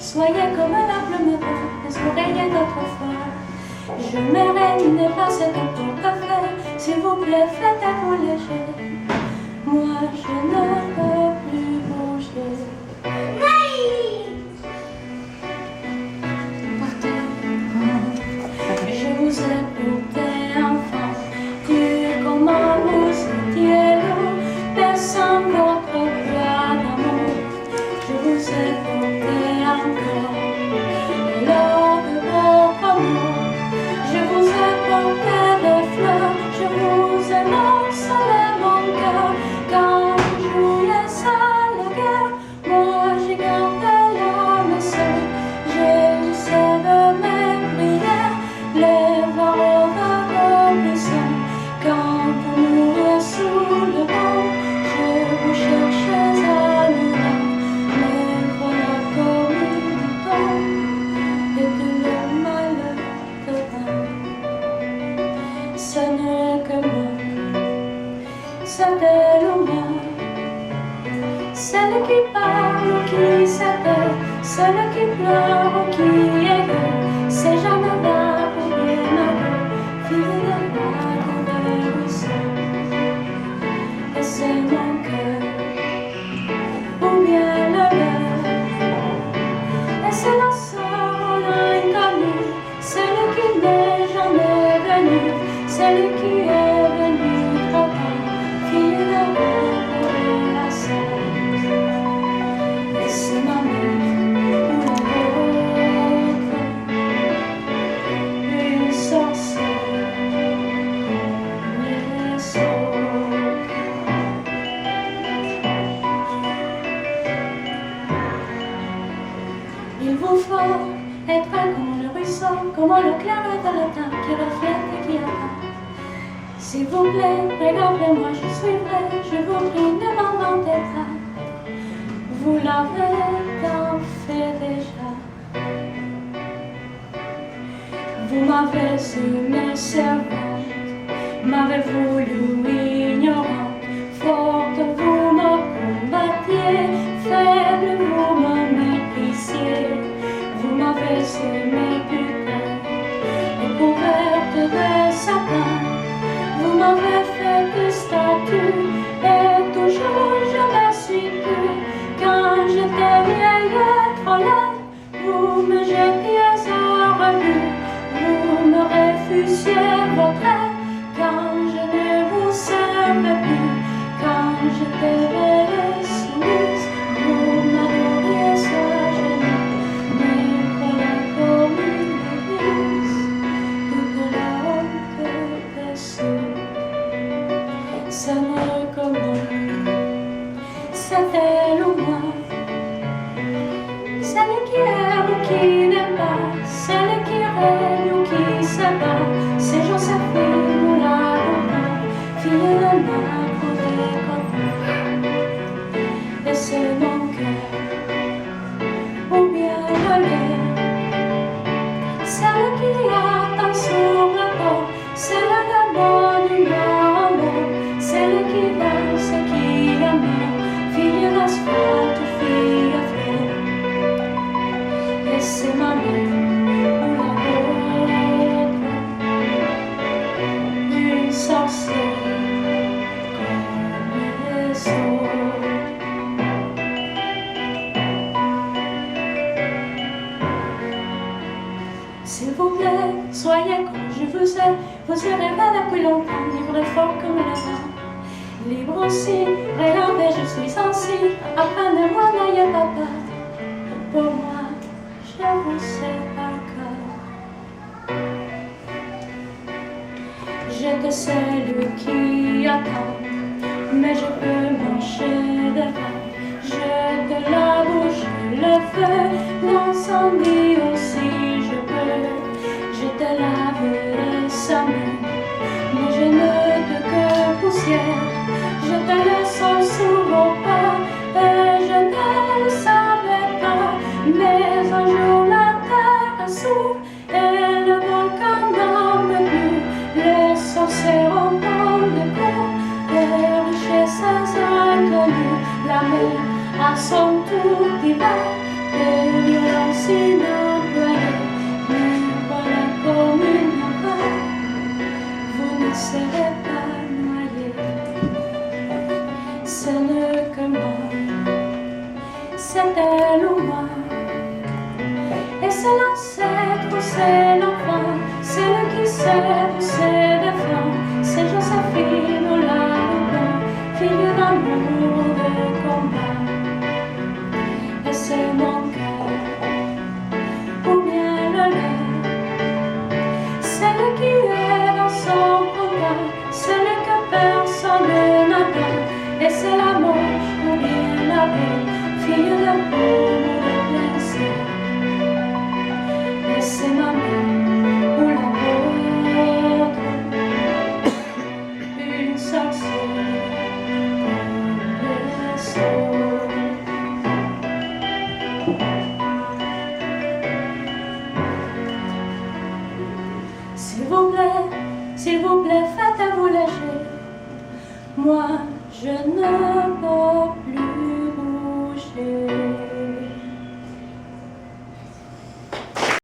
soyez comme la plume des oreillers d'autrefois. Je m'arrête, n'est pas cet pour café, s'il vous plaît, faites-vous léger. Moi, je ne peux plus bouger. Je vous ai porté enfant, dire comment vous étiez lourd, personne votre gloire d'amour. Je vous ai porté encore, lors de votre amour. Je vous ai porté des fleurs, je vous ai morcelé mon cœur. Quand vous jouiez à la guerre, moi j'ai gardé l'âme seule. J'ai eu de mes prières, les paroles de vos blessures. Quand vous mourrez sous le vent, je vous cherchais à l'heure. Mais voilà comme il tombe, et tout le malheur de l'âme. Ce n'est que moi, c'était le moi. Celle qui parle ou qui s'appelle, celle qui pleure ou qui est gueule, c'est jamais là pour bien malheur, fille de vagues de ruisseau. Et c'est mon cœur, ou bien le leur, et c'est la sœur inconnue, celle qui n'est jamais venue, celle qui est venue trop tard, fille de vagues de la sœur. C'est ma mère ou la vôtre, une sorcière comme les autres. Il vous faut être comme le ruisseau, comme le claret de l'étain qui reflète et qui attend. S'il vous plaît, regardez-moi, je suivrai, je vous prie, ne m'inventez pas. Vous l'avez tant fait déjà. Vous m'avez aimé servante, m'avez voulu ignorante, forte vous me combattiez, faible vous me méprisiez. Vous m'avez aimé putain et couverte de satin. Vous m'avez fait des statues et toujours je me suis tue. Quand j'étais vieille et trop laide, vous me jetiez au rebut, vous me refusiez votre aide. Quand je ne vous servais plus, quand j'étais belle et soumise, vous m'adoriez à genoux. Mais voilà comme une église, toute la honte que dessus. Ça me commande, c'était le moi. Celle qui aime ou qui n'aime pas, celle qui règne ou qui se bat, c'est Joséphine ou la Roupa, fille de l'arbre des copains. Et c'est mon cœur, ou bien le lait, celle qui attend sur le pont, celle de bonne humeur, celle qui danse et qui aime, fille d'asphalte, fille à fleur. Et c'est ma mère ou la vôtre, une sorcière comme les autres. S'il vous plaît, soyez comme je vous ai, vous serez là depuis longtemps, libre et fort comme le vent. Libre aussi, regardez, je suis ainsi, apprenez-moi, n'ayez pas peur. Pour moi, je vous sais par cœur. J'étais celui qui attend, mais je peux marcher devant. Je de la bouche le feu, l'incendie aussi je peux. Je te lave sa main, mais je ne que poussière. Je te laisse sous vos pas, et je ne le savais pas. Mais un jour la terre s'ouvre, et le volcan n'en veut plus. Les sorcières en tombent de cour, les richesses inconnues. La mer à son tour d'hiver, et violence serait pas noyée. Ce n'est que moi, c'est elle ou moi. Et c'est l'ancêtre ou c'est l'enfant, c'est le qui sert ou c'est le fond, c'est Joséphine ou la Louvain, fille d'amour de combat. Et c'est mon cœur, ou bien le leur, celle qui est dans son combat, celle que personne n'attend. Et c'est la moche ou bien la belle, fille de paume ou de plaisir. Et c'est ma mère ou la vôtre, une seule sœur comme les autres. S'il vous plaît, faites-vous léger. Moi, je ne peux plus.